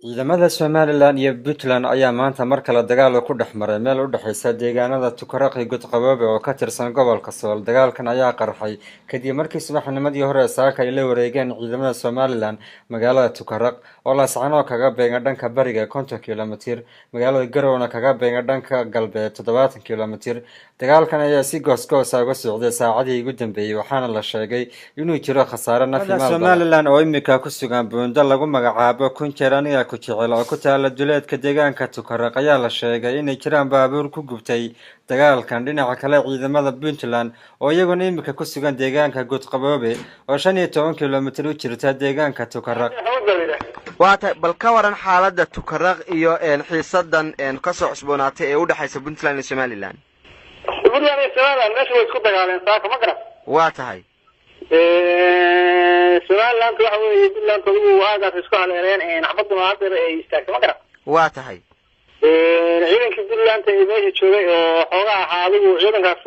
ciidamada Somaliland iyo Puntland ayaa maanta mar kale dagaal ku dhex maray meel u dhaxaysa deegaanada Tukaraq iyo Godqaboobe oo ka tirsan gobolka Sool. Dagaalkan ayaa qarxay kadib markii subaxnimadii hore saaka ay la wareegeen ciidamada Somaliland magaalada Tukaraq oo la socon kaga beegan dhanka bariga 50 kiilomitir, magaalada Garowe kaga beegan dhanka galbeed 70 kiilomitir. dagaalkan ayaa si goos-goos ah uga socday saacadii ugu dambeeyay waxaana la sheegay inuu jiro khasaare naf iyo maal. Somaliland oo imika ku sugan buundo lagu magacaabo Kunjeraniya ku jecel oo ku taala duleedka deegaanka Tukaraq ayaa la sheegay inay jiraan baabuur ku gubtay dagaalkan. dhinaca kale ciidamada Puntland oo iyaguna imika ku sugan deegaanka Godqaboobe oo 15 kiilomitir u jirta deegaanka Tukaraq. waata bal ka waran xaaladda Tukaraq iyo xiisadan ka soo cusboonaatay ee u dhaxaysa Puntland iyo Somaliland. Puntland iyo Somaliland meesha way isku dagaaleen saaka ma garan. waa tahay Somaliland waxa weeye Puntland ugu waaga isku haleereen xabad maadir ay istaagtay ma garan. waa tahay ciidanka Puntland ee meesha joogay oo xoogaa ahaadigu ciidankaas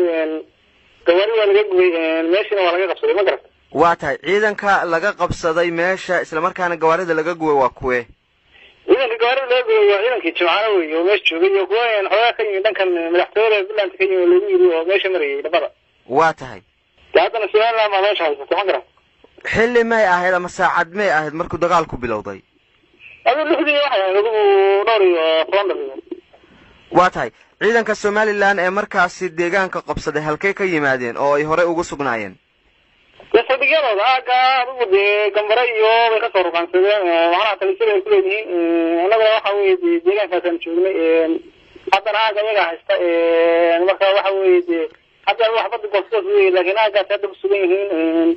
gawaari waa laga gubay meeshana waa laga qabsaday ma garan. waa tahay ciidanka laga qabsaday meesha isla markaana gawaarida laga gubay waa kuwe ciidanka gawaarida laga gubay waa ciidankii Jimcaale weeye oo meesha joogay iyo kuwa xoogaa ka yimid dhankan madaxtooyada Puntland ka yimid lagu yiri oo meesha marayay dabada. waa tahay haddana Somaliland ma meesha haysata ma garan. xilli may ahayd ama saacad may ahayd markuu dagaalku bilowday. waa tahay ciidanka Somaliland ee markaasi deegaanka qabsaday halkee ka yimaadeen oo ay hore ugu sugnaayeen. Sadigooda aaga ugu gambare iyo way ka soo ruqansadeen waxana talisada ay ku leeyihiin anaga waxa weeye deegaankaas joognay haddana aaga iyaga haysta marka waxa weeye hadda waxba goosgoos weeye laakiin aaga hadda ku sugan yihiin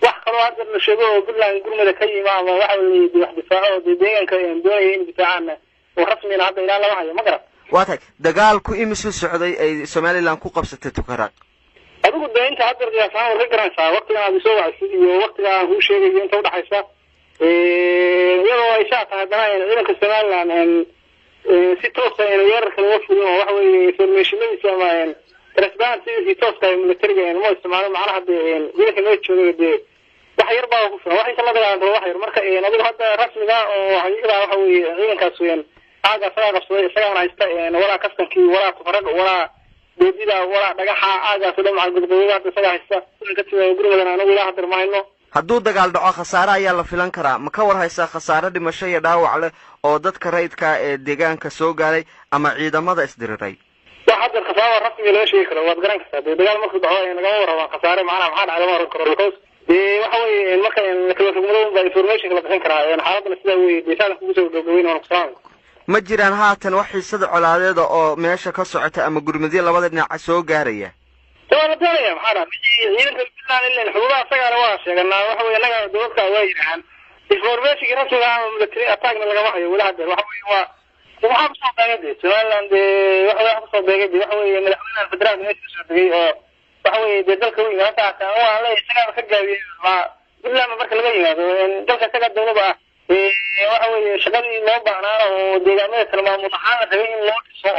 wax kale hadda la sheego oo Puntland gurmada ka yimaado waxa weeye wax difaaco deegaanka doonaya in difaacana oo rasmi hadda ilaa lama hayo ma garan. waa tahay dagaalku imisu socday ay Somaliland ku qabsatay Tukaraq. adigu deynta hadda qiyaasaan oo garanaysa waqtiga aad soo wacay iyo waqtiga aan ku sheegay inta u dhaxaysa iyadoo ay shaqada hadana ciidanka Somaliland si toos ah inay yar kala fuliyo waxa weeye informationadiisa ama transparency si toos ah militariga ma isticmaalo macnaha ciidanka loo joogay wax yar baa ku filan wax inta la dagaalamo wax yar marka adigu hadda rasmiga oo xaqiiqada waxa weeye ciidankaas weyn aaga saga qabsaday isagana haysta wala kastankii wala Tukaraq wala doodida wala dhagaxa aaga soo dhamac gudbooda hadda saga haysta ka tii gurmadana anagu ilaa hadda maayno. hadduu dagaal dhaco khasaare ayaa la filan karaa ma ka war haysaa khasaare dhimasho iyo dhaawac leh oo dadka rayidka ee deegaanka soo gaaray ama ciidamada isdiriray. wax hadda khasaare rasmi loo sheegi karo waad garan kartaa dagaal markuu dhaco laga warramo khasaare macnaha maxaa dhacay ma oran karo waxa weeye marka kala fogmado baa information la bixin karaa xaaladda sida weeye deegaanka ku soo gabagabeyn oo kusaan ma jiraan haatan wax xiisada colaadeed oo meesha ka socota ama gurmadyo labada dhinac soo gaaraya. waa la doonaya maxaa ciidanka Puntland ilaa xuduudaha asagana waa sheeganaa waxa weeye naga dowladda waa yiraahan information rasmiga ah military attack laga hayo wala hadda waxa weeye waa waxa soo daagay Somaliland waxa soo daagay waxa weeye madaxweynaha federaalka meesha soo dagay oo waxa weeye dalka weyn hata waa la isaga ka gaabiyay ma Puntland marka laga yimaado dalka isaga dowladda waxa weeye shaqadii loo baahnaa oo deegaamada kala maamul ahaan rabay in loo dhiso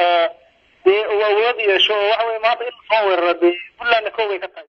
oo awood yeesho waxa weeye maanta in soo weeraro Puntland ka way ka tahay.